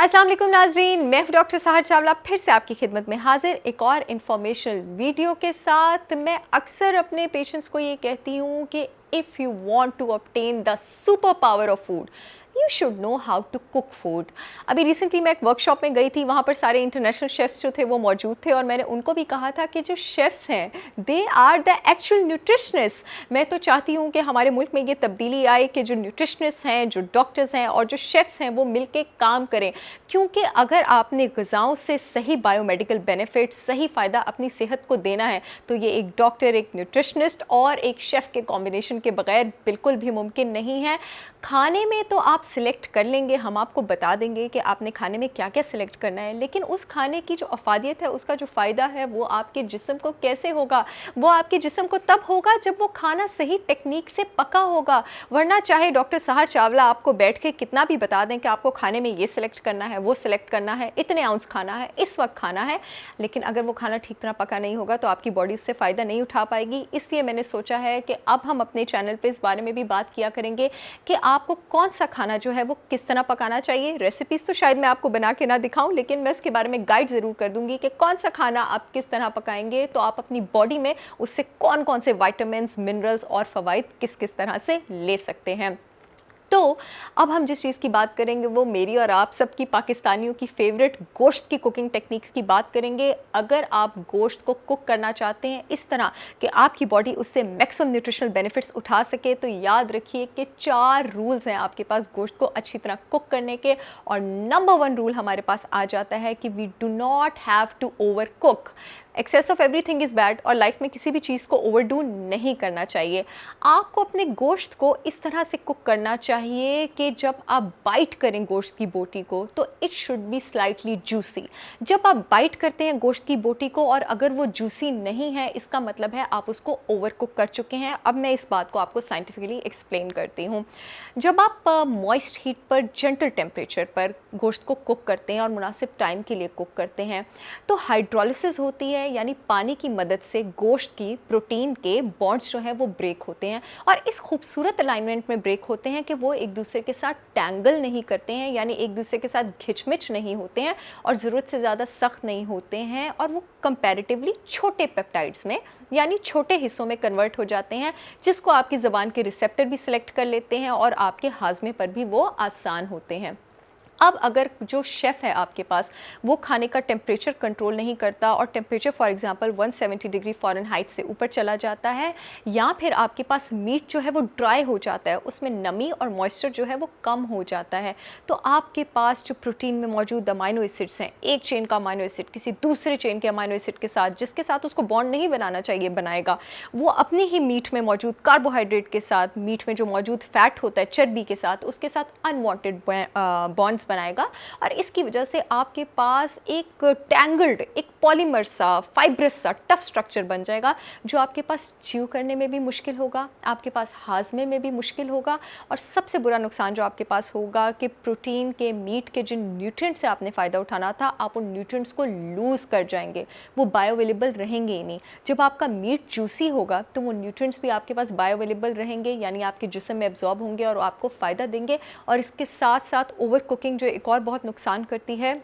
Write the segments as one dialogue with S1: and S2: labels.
S1: अस्सलाम वालेकुम नाजरीन, मैं हूं डॉक्टर सहर चावला फिर से आपकी खिदमत में हाजिर एक और इन्फॉर्मेशनल वीडियो के साथ। मैं अक्सर अपने पेशेंट्स को ये कहती हूँ कि if you want to obtain the super power of food you should know how to cook food. अभी रिसेंटली मैं एक वर्कशॉप में गई थी, वहाँ पर सारे इंटरनेशनल शेफ्स जो थे वो मौजूद थे और मैंने उनको भी कहा था कि जो शेफ्स हैं they are the actual nutritionist. मैं तो चाहती हूँ कि हमारे मुल्क में ये तब्दीली आए कि जो न्यूट्रिशनिस्ट हैं, जो डॉक्टर्स हैं और जो शेफ्स हैं वो मिल के काम करें, क्योंकि अगर आपने ग़िज़ाओं से सही बायोमेडिकल बेनिफिट, सही फ़ायदा अपनी सेहत को देना है तो ये एक डॉक्टर, एक न्यूट्रिशनिस्ट और एक शेफ़ के कॉम्बिनेशन के बगैर बिल्कुल भी मुमकिन नहीं है। खाने में तो आप सिलेक्ट कर लेंगे, हम आपको बता देंगे कि आपने खाने में क्या क्या सिलेक्ट करना है, लेकिन उस खाने की जो अफादियत है, उसका जो फ़ायदा है वो आपके जिस्म को कैसे होगा? वो आपके जिस्म को तब होगा जब वो खाना सही टेक्निक से पका होगा। वरना चाहे डॉक्टर सहर चावला आपको बैठ के कितना भी बता दें कि आपको खाने में ये सिलेक्ट करना है, वो सिलेक्ट करना है, इतने आउंस खाना है, इस वक्त खाना है, लेकिन अगर वो खाना ठीक तरह पका नहीं होगा तो आपकी बॉडी उससे फ़ायदा नहीं उठा पाएगी। इसलिए मैंने सोचा है कि अब हम अपने चैनल पे इस बारे में भी बात किया करेंगे कि आपको कौन सा खाना जो है वो किस तरह पकाना चाहिए। रेसिपीज़ तो शायद मैं आपको बना के ना दिखाऊं, लेकिन मैं इसके बारे में गाइड ज़रूर कर दूंगी कि कौन सा खाना आप किस तरह पकाएंगे तो आप अपनी बॉडी में उससे कौन कौन से विटामिन्स, मिनरल्स और फ़वाइद किस किस तरह से ले सकते हैं। तो अब हम जिस चीज़ की बात करेंगे वो मेरी और आप सबकी पाकिस्तानियों की फेवरेट गोश्त की कुकिंग टेक्निक्स की बात करेंगे। अगर आप गोश्त को कुक करना चाहते हैं इस तरह कि आपकी बॉडी उससे मैक्सिमम न्यूट्रिशनल बेनिफिट्स उठा सके, तो याद रखिए कि 4 रूल्स हैं आपके पास गोश्त को अच्छी तरह कुक करने के। और नंबर 1 रूल हमारे पास आ जाता है कि we do not have to over cook. Excess of everything is bad और लाइफ में किसी भी चीज़ को ओवरडू नहीं करना चाहिए। आपको अपने गोश्त को इस तरह से कुक करना चाहिए कि जब आप बाइट करें गोश्त की बोटी को तो it should be slightly juicy. जब आप बाइट करते हैं गोश्त की बोटी को और अगर वो जूसी नहीं है, इसका मतलब है आप उसको ओवर कुक कर चुके हैं। अब मैं इस बात को आपको साइंटिफिकली एक्सप्लेन करती हूँ। जब आप मॉइस्ट हीट पर, जेंटल टेम्परेचर पर गोश्त को कुक करते हैं और मुनासिब टाइम के लिए कुक करते हैं तो हाइड्रोलिसिस होती है, यानी पानी की मदद से गोश्त की प्रोटीन के बॉन्ड्स जो हैं वो ब्रेक होते हैं और इस खूबसूरत अलाइनमेंट में ब्रेक होते हैं कि वो एक दूसरे के साथ टैंगल नहीं करते हैं, यानी एक दूसरे के साथ घिचमिच नहीं होते हैं और ज़रूरत से ज़्यादा सख्त नहीं होते हैं और वो कंपैरेटिवली छोटे पेप्टाइड्स में यानी छोटे हिस्सों में कन्वर्ट हो जाते हैं, जिसको आपकी ज़बान के रिसेप्टर भी सिलेक्ट कर लेते हैं और आपके हाजमे पर भी वो आसान होते हैं। अब अगर जो शेफ़ है आपके पास वो खाने का टेम्परेचर कंट्रोल नहीं करता और temperature for example 170 degree Fahrenheit से ऊपर चला जाता है, या फिर आपके पास मीट जो है वो ड्राई हो जाता है, उसमें नमी और मॉइस्चर जो है वो कम हो जाता है, तो आपके पास जो प्रोटीन में मौजूद अमाइनो एसिड्स हैं, एक चेन का अमाइनो एसिड किसी दूसरे चेन के अमाइनो एसिड के साथ, जिसके साथ उसको बॉन्ड नहीं बनाना चाहिए, बनाएगा, वो अपनी ही मीट में मौजूद कार्बोहाइड्रेट के साथ, मीट में जो मौजूद फैट होता है चर्बी के साथ, उसके साथ अनवांटेड बॉन्ड्स बनाएगा और इसकी वजह से आपके पास एक टैंगल्ड, एक पॉलीमर सा, फाइब्रस सा, टफ स्ट्रक्चर बन जाएगा जो आपके पास च्यू करने में भी मुश्किल होगा, आपके पास हाजमे में भी मुश्किल होगा और सबसे बुरा नुकसान जो आपके पास होगा कि प्रोटीन के, मीट के जिन न्यूट्रिएंट्स से आपने फ़ायदा उठाना था, आप उन न्यूट्रिएंट्स को लूज़ कर जाएंगे, वो बायोअवेलेबल रहेंगे ही नहीं। जब आपका मीट जूसी होगा तो वो न्यूट्रिएंट्स भी आपके पास बायोअवेलेबल रहेंगे, यानी आपके जिस्म में एब्जॉर्ब होंगे और आपको फ़ायदा देंगे। और इसके साथ साथ ओवर कुकिंग जो एक और बहुत नुकसान करती है,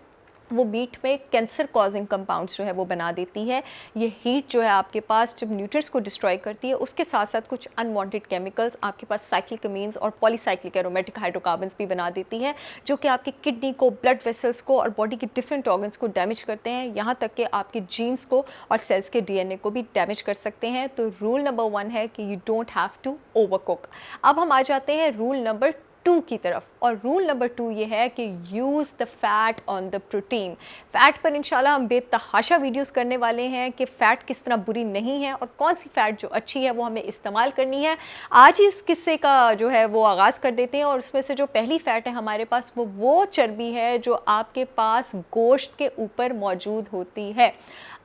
S1: वो मीट में कैंसर कॉजिंग कंपाउंड्स जो है वो बना देती है। ये हीट जो है आपके पास जब न्यूट्रिएंट्स को डिस्ट्रॉय करती है, उसके साथ साथ कुछ अनवांटेड केमिकल्स आपके पास साइक्लिक अमीन्स और पॉलीसाइक्लिक एरोमेटिक हाइड्रोकार्बन्स भी बना देती है, जो कि आपकी किडनी को, ब्लड वेसल्स को और बॉडी के डिफरेंट ऑर्गन्स को डैमेज करते हैं, यहाँ तक कि आपके जीन्स को और सेल्स के डीएनए को भी डैमेज कर सकते हैं। तो रूल नंबर 1 है कि you don't have to over cook. अब हम आ जाते हैं रूल नंबर 2 की तरफ, और रूल नंबर 2 ये है कि use the fat on the protein. Fat पर इंशाल्लाह हम बेतहाशा वीडियोस करने वाले हैं कि फ़ैट किस तरह बुरी नहीं है और कौन सी फ़ैट जो अच्छी है वो हमें इस्तेमाल करनी है। आज ही इस किस्से का जो है वो आगाज़ कर देते हैं और उसमें से जो पहली फ़ैट है हमारे पास वो चर्बी है जो आपके पास गोश्त के ऊपर मौजूद होती है।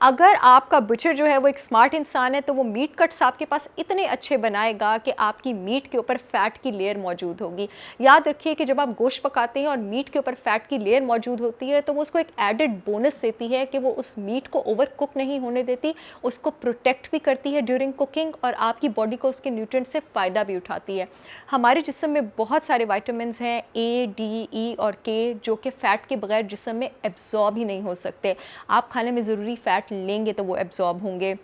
S1: अगर आपका बुचर जो है वो एक स्मार्ट इंसान है तो वो मीट कट्स आपके पास इतने अच्छे बनाएगा कि आपकी मीट के ऊपर फैट की लेयर मौजूद होगी। याद रखिए कि जब आप गोश्त पकाते हैं और मीट के ऊपर फैट की लेयर मौजूद होती है तो वो उसको एक एडेड बोनस देती है कि वो उस मीट को ओवर कुक नहीं होने देती, उसको प्रोटेक्ट भी करती है ड्यूरिंग कुकिंग और आपकी बॉडी को उसके न्यूट्रिएंट से फ़ायदा भी उठाती है। हमारे जिस्म में बहुत सारे विटामिन हैं ए, डी, ई और के, जो कि फ़ैट के बगैर जिस्म में एब्जॉर्ब ही नहीं हो सकते। आप खाने में ज़रूरी फ़ैट लेंगे तो वो एब्जॉर्ब होंगे।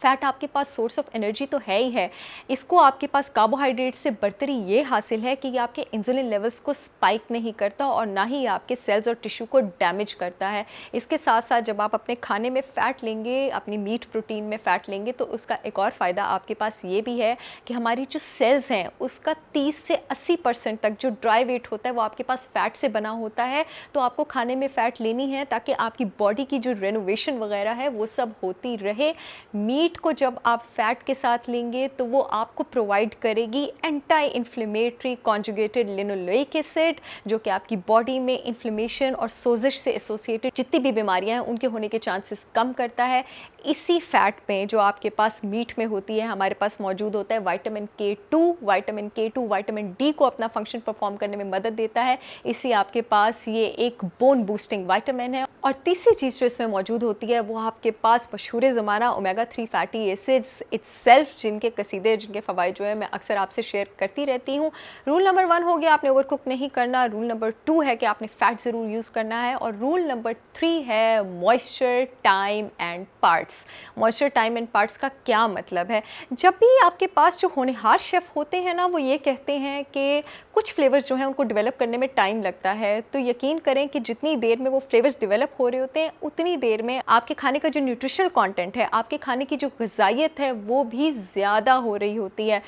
S1: फ़ैट आपके पास सोर्स ऑफ एनर्जी तो है ही है, इसको आपके पास कार्बोहाइड्रेट से बरतरी ये हासिल है कि ये आपके इंसुलिन लेवल्स को स्पाइक नहीं करता और ना ही आपके सेल्स और टिश्यू को डैमेज करता है। इसके साथ साथ जब आप अपने खाने में फ़ैट लेंगे, अपनी मीट प्रोटीन में फ़ैट लेंगे, तो उसका एक और फ़ायदा आपके पास ये भी है कि हमारी जो सेल्स हैं उसका 30 से 80% तक जो ड्राई वेट होता है वो आपके पास फ़ैट से बना होता है। तो आपको खाने में फ़ैट लेनी है ताकि आपकी बॉडी की जो रेनोवेशन वगैरह है वो सब होती रहे। मीट को जब आप फैट के साथ लेंगे तो वो आपको प्रोवाइड करेगी anti inflammatory conjugated linoleic acid, जो कि आपकी बॉडी में इन्फ्लेमेशन और सोजिश से एसोसिएटेड जितनी भी बीमारियां हैं उनके होने के चांसेस कम करता है। इसी फैट में जो आपके पास मीट में होती है हमारे पास मौजूद होता है vitamin K2। Vitamin K2 vitamin D को अपना फंक्शन परफॉर्म करने में मदद देता है, इसी आपके पास ये एक बोन बूस्टिंग विटामिन है। और तीसरी चीज़ जो इसमें मौजूद होती है वो आपके पास मशहूर ज़माना ओमेगा 3 फैटी एसिड्स इट्सेल्फ, जिनके कसीदे, जिनके फ़वाइद जो है मैं अक्सर आपसे शेयर करती रहती हूँ। रूल नंबर 1 हो गया आपने ओवरकुक नहीं करना, रूल नंबर 2 है कि आपने फ़ैट ज़रूर यूज़ करना है, और रूल नंबर 3 है moisture, time and parts. Moisture, time and parts का क्या मतलब है? जब भी आपके पास जो होनहार शेफ़ होते हैं ना वो ये कहते हैं कि कुछ फ्लेवर्स जो हैं उनको डेवलप करने में टाइम लगता है, तो यकीन करें कि जितनी देर में वो फ्लेवर्स डेवलप हो रहे होते हैं उतनी देर में आपके खाने का जो न्यूट्रिशनल कंटेंट है, आपके खाने की जो ग़िज़ाइयत है वो भी ज़्यादा हो रही होती है।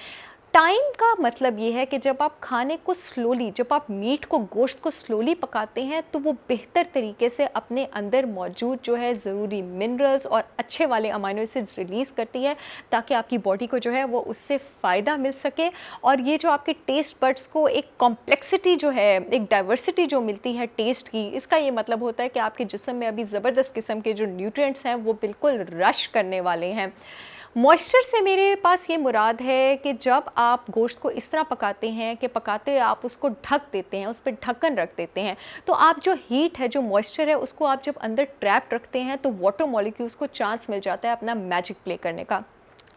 S1: टाइम का मतलब ये है कि जब आप खाने को स्लोली, जब आप मीट को, गोश्त को स्लोली पकाते हैं तो वो बेहतर तरीके से अपने अंदर मौजूद जो है ज़रूरी मिनरल्स और अच्छे वाले अमाइनो एसिड्स रिलीज़ करती है ताकि आपकी बॉडी को जो है वो उससे फ़ायदा मिल सके। और ये जो आपके टेस्ट बड्स को एक कॉम्प्लेक्सिटी जो है, एक डाइवर्सिटी जो मिलती है टेस्ट की, इसका ये मतलब होता है कि आपके जिस्म में अभी ज़बरदस्त किस्म के जो न्यूट्रिएंट्स हैं वो बिल्कुल रश करने वाले हैं। मॉइस्चर से मेरे पास ये मुराद है कि जब आप गोश्त को इस तरह पकाते हैं कि पकाते आप उसको ढक देते हैं, उस पर ढक्कन रख देते हैं, तो आप जो हीट है, जो मॉइस्चर है, उसको आप जब अंदर ट्रैप रखते हैं तो वाटर मॉलिक्यूल्स को चांस मिल जाता है अपना मैजिक प्ले करने का।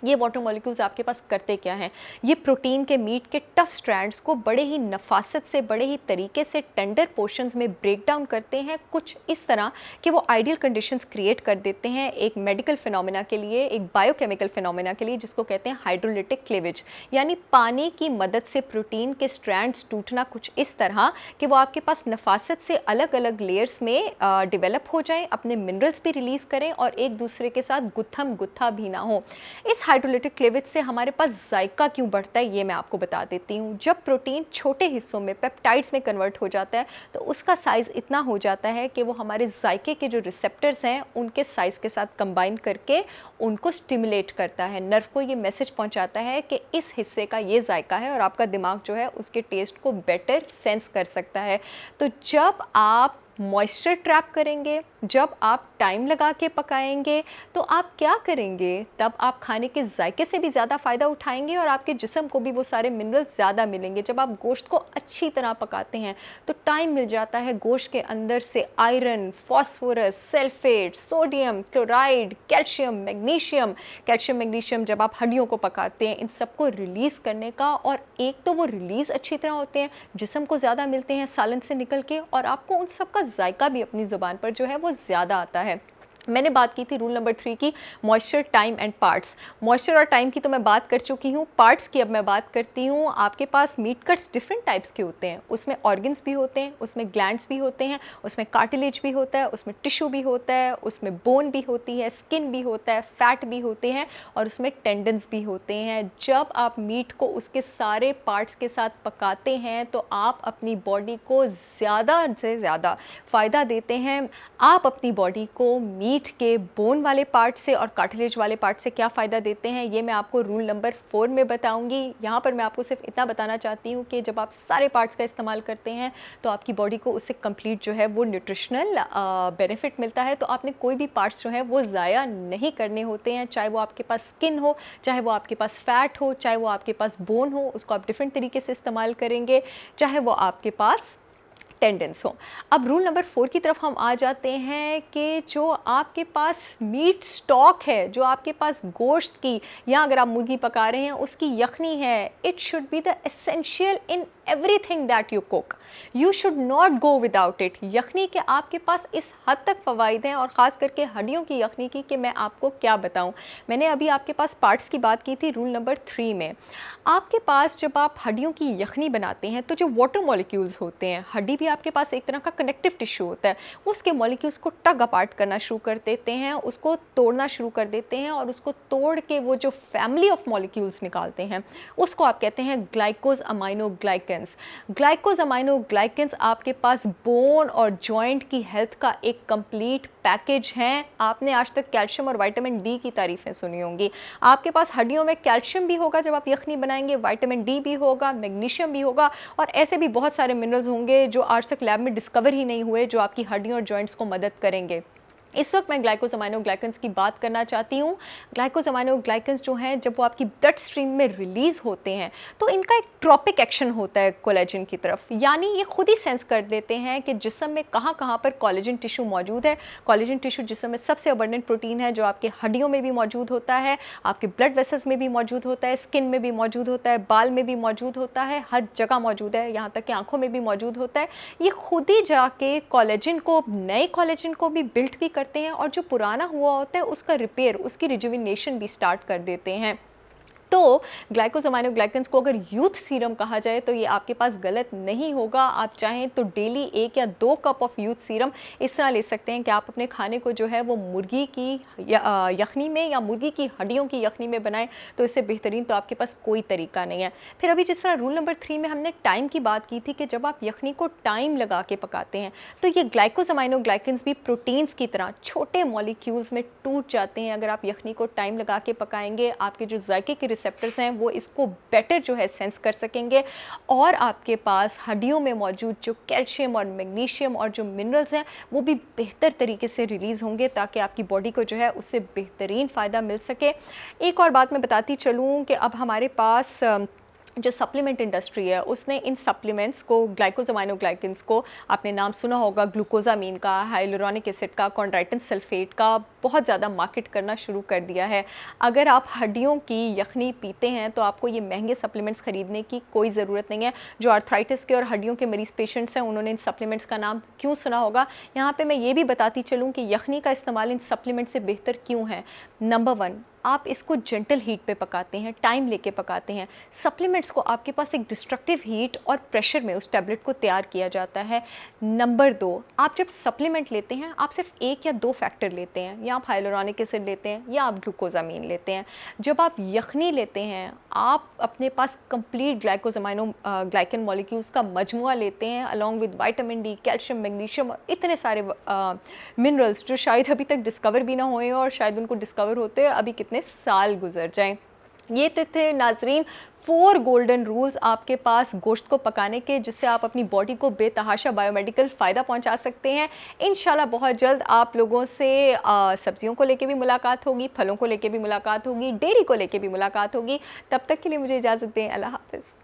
S1: ये वाटर मॉलिक्यूल्स आपके पास करते क्या हैं? ये प्रोटीन के, मीट के टफ स्ट्रैंड्स को बड़े ही नफासत से, बड़े ही तरीके से टेंडर पोर्शंस में ब्रेक डाउन करते हैं, कुछ इस तरह कि वो आइडियल कंडीशंस क्रिएट कर देते हैं एक मेडिकल फिनोमेना के लिए, एक बायोकेमिकल फिनोमेना के लिए, जिसको कहते हैं हाइड्रोलिटिक क्लीवेज। यानी पानी की मदद से प्रोटीन के स्ट्रैंड्स टूटना कुछ इस तरह कि वो आपके पास नफासत से अलग अलग लेयर्स में डेवलप हो जाएं, अपने मिनरल्स भी रिलीज़ करें और एक दूसरे के साथ गुत्थम गुत्था भी ना हो। इस हाइड्रोलिटिक क्लीवेज से हमारे पास जायका क्यों बढ़ता है ये मैं आपको बता देती हूँ। जब प्रोटीन छोटे हिस्सों में, पेप्टाइड्स में कन्वर्ट हो जाता है तो उसका साइज़ इतना हो जाता है कि वो हमारे जायके के जो रिसेप्टर्स हैं उनके साइज़ के साथ कंबाइन करके उनको स्टिमुलेट करता है, नर्व को ये मैसेज पहुँचाता है कि इस हिस्से का ये जायका है, और आपका दिमाग जो है उसके टेस्ट को बेटर सेंस कर सकता है। तो जब आप मॉइस्चर ट्रैप करेंगे, जब आप टाइम लगा के पकाएंगे, तो आप क्या करेंगे? तब आप खाने के जायके से भी ज़्यादा फ़ायदा उठाएंगे और आपके जिस्म को भी वो सारे मिनरल्स ज़्यादा मिलेंगे। जब आप गोश्त को अच्छी तरह पकाते हैं तो टाइम मिल जाता है गोश्त के अंदर से iron, phosphorus, sulphate, sodium, chloride, calcium, magnesium. Calcium, magnesium जब आप हड्डियों को पकाते हैं इन सबको रिलीज़ करने का, और एक तो वो रिलीज़ अच्छी तरह होते हैं, जिस्म को ज़्यादा मिलते हैं सालन से निकल के, और आपको उन सब का जायका भी अपनी ज़ुबान पर जो है वो ज़्यादा आता है। मैंने बात की थी रूल नंबर 3 की, moisture, time and parts. Moisture और टाइम की तो मैं बात कर चुकी हूँ, पार्ट्स की अब मैं बात करती हूँ। आपके पास मीट कट्स डिफरेंट टाइप्स के होते हैं, उसमें ऑर्गन्स भी होते हैं, उसमें ग्लैंड्स भी होते हैं, उसमें कार्टिलेज भी होता है, उसमें टिश्यू भी होता है, उसमें बोन भी होती है, स्किन भी होता है, फैट भी होते हैं, और उसमें टेंडन्स भी होते हैं। जब आप मीट को उसके सारे पार्ट्स के साथ पकाते हैं तो आप अपनी बॉडी को ज़्यादा से ज़्यादा फ़ायदा देते हैं। आप अपनी बॉडी को मीट मीट के बोन वाले पार्ट से और कार्टिलेज वाले पार्ट से क्या फ़ायदा देते हैं, ये मैं आपको रूल नंबर 4 में बताऊंगी। यहाँ पर मैं आपको सिर्फ इतना बताना चाहती हूँ कि जब आप सारे पार्ट्स का इस्तेमाल करते हैं तो आपकी बॉडी को उससे कंप्लीट जो है वो न्यूट्रिशनल बेनिफिट मिलता है। तो आपने कोई भी पार्ट्स जो है वो ज़ाया नहीं करने होते हैं, चाहे वो आपके पास स्किन हो, चाहे वो आपके पास फैट हो, चाहे वो आपके पास बोन हो, उसको आप डिफरेंट तरीके से इस्तेमाल करेंगे, चाहे वो आपके पास टेंडेंस हो। अब रूल नंबर 4 की तरफ हम आ जाते हैं कि जो आपके पास मीट स्टॉक है, जो आपके पास गोश्त की, या अगर आप मुर्गी पका रहे हैं उसकी यखनी है, it should be the essential in everything that you cook. You should not go without it. Yakhni के आपके पास इस हद तक फ़वाइद हैं, और ख़ास करके हड्डियों की यखनी की, कि मैं आपको क्या बताऊं। मैंने अभी आपके पास पार्ट्स की बात की थी रूल नंबर 3 में। आपके पास जब आप हड्डियों की यखनी बनाते हैं तो जो वाटर मॉलिक्यूल्स होते हैं, हड्डी भी आपके पास एक तरह का कनेक्टिव टिश्यू होता है, उसके मॉलिक्यूल्स को टग अपार्ट करना शुरू कर देते हैं, उसको तोड़ना शुरू कर देते हैं, और उसको तोड़ के वो जो फैमिली ऑफ मॉलिक्यूल्स निकालते हैं उसको आप कहते हैं ग्लाइकोज अमाइनो ग्लाइकेंस। ग्लाइकोज अमाइनो ग्लाइकेंस आपके पास बोन और जॉइंट की हेल्थ का एक कंप्लीट पैकेज है। आपने आज तक कैल्शियम और विटामिन डी की तारीफ़ें सुनी होंगी। आपके पास हड्डियों में कैल्शियम भी होगा जब आप यखनी बनाएंगे, विटामिन डी भी होगा, मैग्नीशियम भी होगा, और ऐसे भी बहुत सारे मिनरल्स होंगे जो आज तक लैब में डिस्कवर ही नहीं हुए, जो आपकी हड्डियों और जॉइंट्स को मदद करेंगे। इस वक्त मैं ग्लाइकोज़ामाइनो ग्लाइकेंस की बात करना चाहती हूँ। ग्लाइकोज़ामाइनो ग्लाइकेंस जो हैं, जब वो आपकी ब्लड स्ट्रीम में रिलीज़ होते हैं तो इनका एक ट्रॉपिक एक्शन होता है कोलेजन की तरफ, यानी ये खुद ही सेंस कर देते हैं कि जिस्म में कहाँ कहाँ पर कोलेजन टिश्यू मौजूद है। कोलेजन टिश्यू जिस्म में सबसे अबंडेंट प्रोटीन है, जो आपके हड्डियों में भी मौजूद होता है, आपके ब्लड वेसल्स में भी मौजूद होता है, स्किन में भी मौजूद होता है, बाल में भी मौजूद होता है, हर जगह मौजूद है, यहाँ तक कि आंखों में भी मौजूद होता है। ये खुद ही जाके कोलेजन को, नए कोलेजन को भी बिल्ड भी करते हैं, और जो पुराना हुआ होता है उसका रिपेयर, उसकी रिजुविनेशन भी स्टार्ट कर देते हैं। तो ग्लाइकोज़ामाइनो ग्लाइकेंस को अगर यूथ सीरम कहा जाए तो ये आपके पास गलत नहीं होगा। आप चाहें तो डेली 1 या 2 कप ऑफ यूथ सीरम इस तरह ले सकते हैं कि आप अपने खाने को जो है वो मुर्गी की यखनी में या मुर्गी की हड्डियों की यखनी में बनाएं, तो इससे बेहतरीन तो आपके पास कोई तरीका नहीं है। फिर अभी जिस तरह रूल नंबर 3 में हमने टाइम की बात की थी कि जब आप यखनी को टाइम लगा के पकाते हैं तो ये ग्लाइकोज़ामाइनो ग्लाइकेंस भी प्रोटीन्स की तरह छोटे मॉलिक्यूल्स में टूट जाते हैं। अगर आप यखनी को टाइम लगा के पकाएंगे, आपके जो जायके के रिसेप्टर्स हैं वो इसको बेटर जो है सेंस कर सकेंगे, और आपके पास हड्डियों में मौजूद जो कैल्शियम और मैग्नीशियम और जो मिनरल्स हैं वो भी बेहतर तरीके से रिलीज़ होंगे, ताकि आपकी बॉडी को जो है उससे बेहतरीन फ़ायदा मिल सके। एक और बात मैं बताती चलूँ कि अब हमारे पास जो सप्लीमेंट इंडस्ट्री है उसने इन सप्लीमेंट्स को, ग्लाइकोज़ामाइनो ग्लाइकेंस को, आपने नाम सुना होगा ग्लूकोजामीन का, हाइलुरोनिक एसिड का, कॉन्ड्राइटिन सल्फेट का, बहुत ज़्यादा मार्केट करना शुरू कर दिया है। अगर आप हड्डियों की यखनी पीते हैं तो आपको ये महंगे सप्लीमेंट्स ख़रीदने की कोई ज़रूरत नहीं है। जो आर्थराइटिस के और हड्डियों के मरीज़ पेशेंट्स हैं उन्होंने इन सप्लीमेंट्स का नाम क्यों सुना होगा। यहाँ पर मैं ये भी बताती चलूँ कि यखनी का इस्तेमाल इन सप्लीमेंट से बेहतर क्यों है। नंबर 1, आप इसको जेंटल हीट पे पकाते हैं, टाइम लेके पकाते हैं। सप्लीमेंट्स को आपके पास एक डिस्ट्रक्टिव हीट और प्रेशर में उस टैबलेट को तैयार किया जाता है। नंबर 2, आप जब सप्लीमेंट लेते हैं आप सिर्फ 1 या 2 फैक्टर लेते हैं, या आप हाइलुरोनिक एसिड लेते हैं या आप ग्लूकोजामीन लेते हैं। जब आप यखनी लेते हैं आप अपने पास कंप्लीट ग्लाइकोज़ामाइनो ग्लाइकन मॉलिक्यूल्स का मजमुआ लेते हैं, along with vitamin D, calcium, magnesium और इतने सारे मिनरल्स जो शायद अभी तक डिस्कवर भी ना हुए और शायद उनको डिस्कवर होते अभी कितने साल गुजर जाएं। ये तो थे नाजरीन 4 गोल्डन रूल्स आपके पास गोश्त को पकाने के, जिससे आप अपनी बॉडी को बेतहाशा बायोमेडिकल फ़ायदा पहुंचा सकते हैं। इंशाल्लाह बहुत जल्द आप लोगों से सब्जियों को लेके भी मुलाकात होगी, फलों को लेके भी मुलाकात होगी, डेयरी को लेके भी मुलाकात होगी। तब तक के लिए मुझे इजाज़त दें। अल्लाह हाफ़िज़।